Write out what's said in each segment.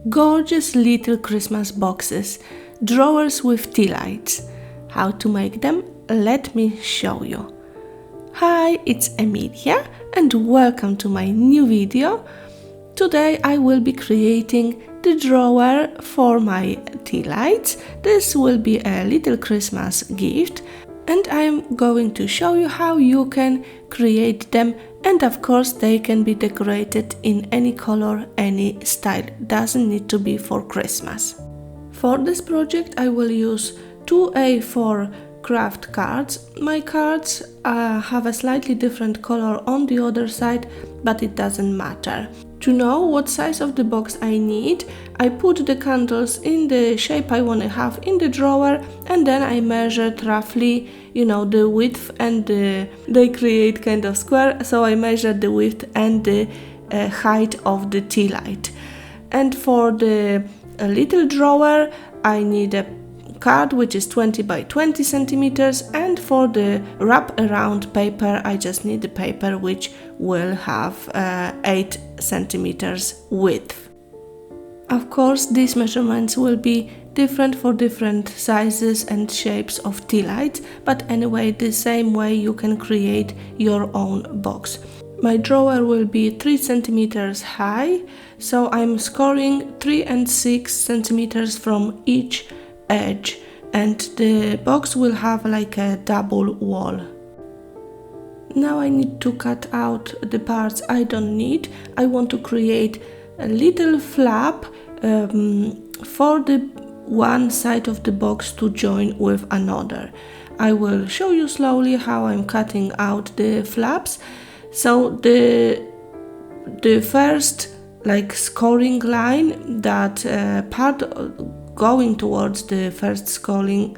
Gorgeous little Christmas boxes, drawers with tea lights. How to make them? Let me show you. Hi, it's Emilia and welcome to my new video. Today I will be creating the drawer for my tea lights. This will be a little Christmas gift and I'm going to show you how you can create them, and of course they can be decorated in any color, any style. Doesn't need to be for Christmas. For this project I will use 2 A4 Kraft cards. My cards have a slightly different color on the other side, but it doesn't matter. To know what size of the box I need, I put the candles in the shape I want to have in the drawer, and then I measured roughly, the width, and they create kind of square, so I measured the width and the height of the tea light. And for the little drawer I need a card which is 20 by 20 centimeters, and for the wrap around paper I just need the paper which will have 8 centimeters width. Of course these measurements will be different for different sizes and shapes of tea lights, but anyway, the same way you can create your own box. My drawer will be 3 centimeters high, so I'm scoring 3 and 6 centimeters from each edge, and the box will have like a double wall. Now I need to cut out the parts I don't need. I want to create a little flap for the one side of the box to join with another. I will show you slowly how I'm cutting out the flaps. So the first scoring line, that part going towards the first scoring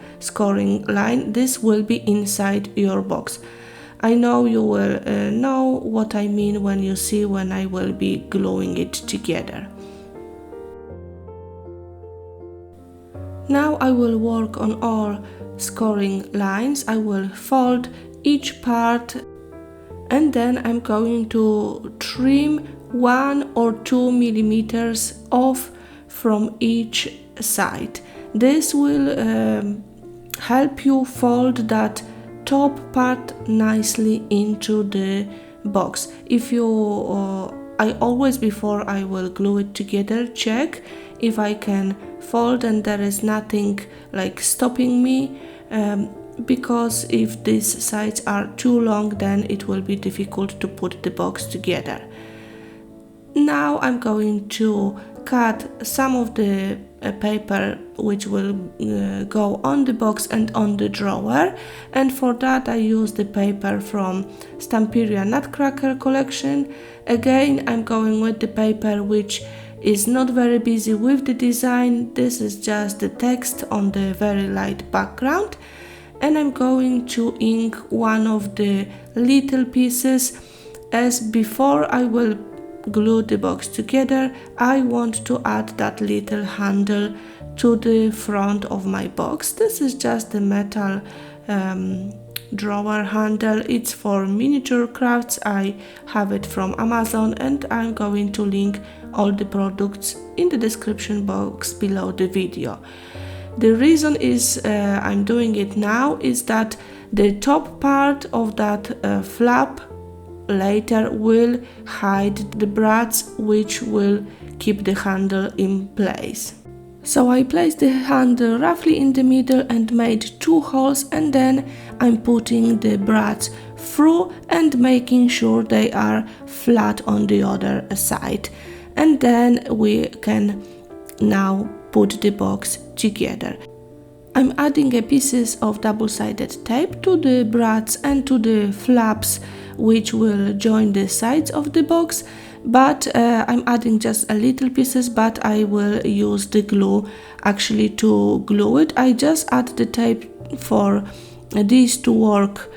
line, this will be inside your box. I know you will know what I mean when I will be gluing it together. Now I will work on all scoring lines. I will fold each part, and then I'm going to trim 1 or 2 millimeters off from each side. This will help you fold that top part nicely into the box. I always, before I will glue it together, check if I can fold and there is nothing stopping me, because if these sides are too long then it will be difficult to put the box together. Now I'm going to cut some of the paper which will go on the box and on the drawer, and for that I use the paper from Stamperia Nutcracker collection. Again, I'm going with the paper which is not very busy with the design. This is just the text on the very light background, and I'm going to ink one of the little pieces. As before I will glue the box together, I want to add that little handle to the front of my box. This is just the metal drawer handle. It's for miniature crafts. I have it from Amazon, and I'm going to link all the products in the description box below the video. The reason is I'm doing it now is that the top part of that flap later will hide the brads which will keep the handle in place. So I placed the handle roughly in the middle and made 2 holes, and then I'm putting the brads through and making sure they are flat on the other side, and then we can now put the box together. I'm adding pieces of double-sided tape to the brads and to the flaps which will join the sides of the box, but I'm adding just a little pieces, but I will use the glue actually to glue it. I just add the tape for these to work,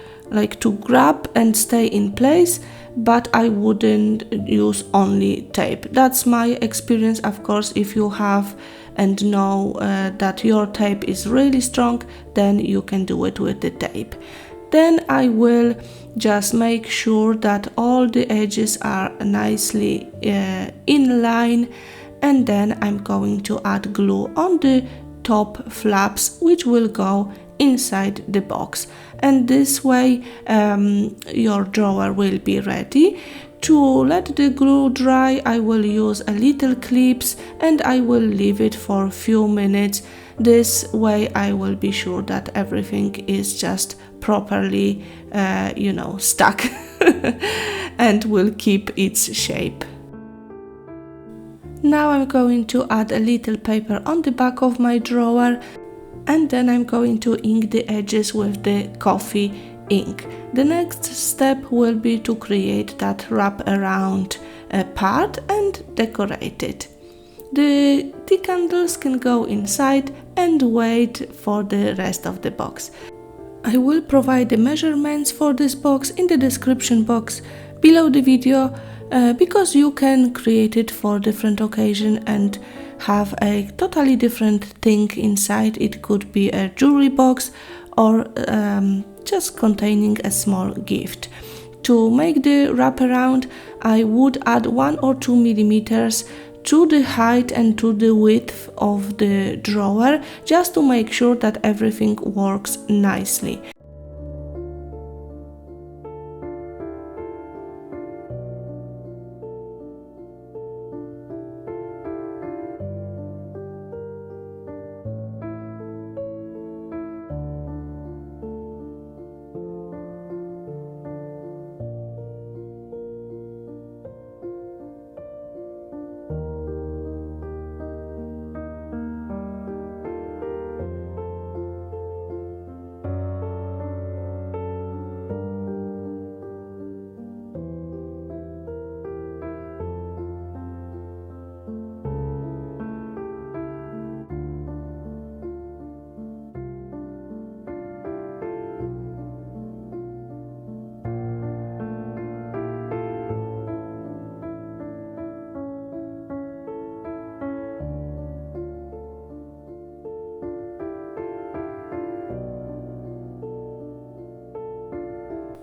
to grab and stay in place, but I wouldn't use only tape. That's my experience. Of course, if you have and know that your tape is really strong, then you can do it with the tape. Then I will just make sure that all the edges are nicely in line and then I'm going to add glue on the top flaps, which will go inside the box, and this way your drawer will be ready. To let the glue dry, I will use a little clips and I will leave it for a few minutes. This way I will be sure that everything is just properly stuck and will keep its shape. Now I'm going to add a little paper on the back of my drawer, and then I'm going to ink the edges with the coffee ink. The next step will be to create that wrap around part and decorate it. The candles can go inside and wait for the rest of the box. I will provide the measurements for this box in the description box below the video, because you can create it for different occasion and have a totally different thing inside. It could be a jewelry box or just containing a small gift. To make the wraparound, I would add 1 or 2 millimeters to the height and to the width of the drawer, just to make sure that everything works nicely.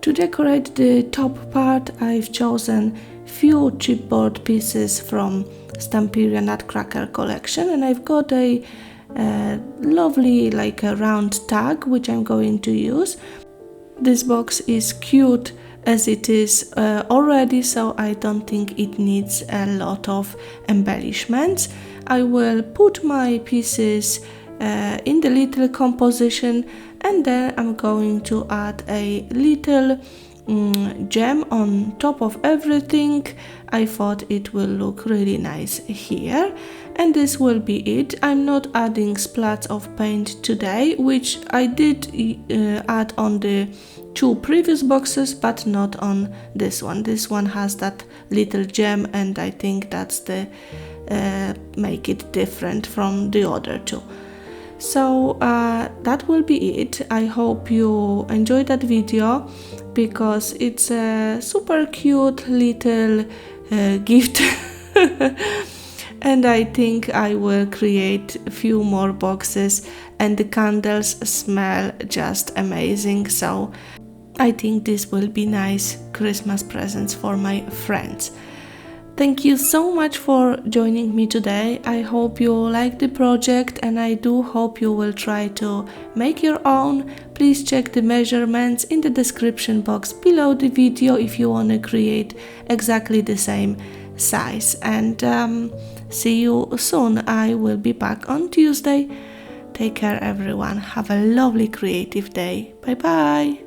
To decorate the top part, I've chosen few chipboard pieces from Stamperia Nutcracker collection, and I've got a lovely a round tag which I'm going to use. This box is cute as it is already, so I don't think it needs a lot of embellishments. I will put my pieces in the little composition, and then I'm going to add a little gem on top of everything. I thought it will look really nice here, and this will be it. I'm not adding splats of paint today, which I did add on the 2 previous boxes, but not on this one. This one has that little gem, and I think that's the make it different from the other 2. So that will be it. I hope you enjoyed that video, because it's a super cute little gift and I think I will create a few more boxes, and the candles smell just amazing, so I think this will be nice Christmas presents for my friends. Thank you so much for joining me today. I hope you like the project, and I do hope you will try to make your own. Please check the measurements in the description box below the video if you want to create exactly the same size. And see you soon. I will be back on Tuesday. Take care everyone. Have a lovely creative day. Bye bye.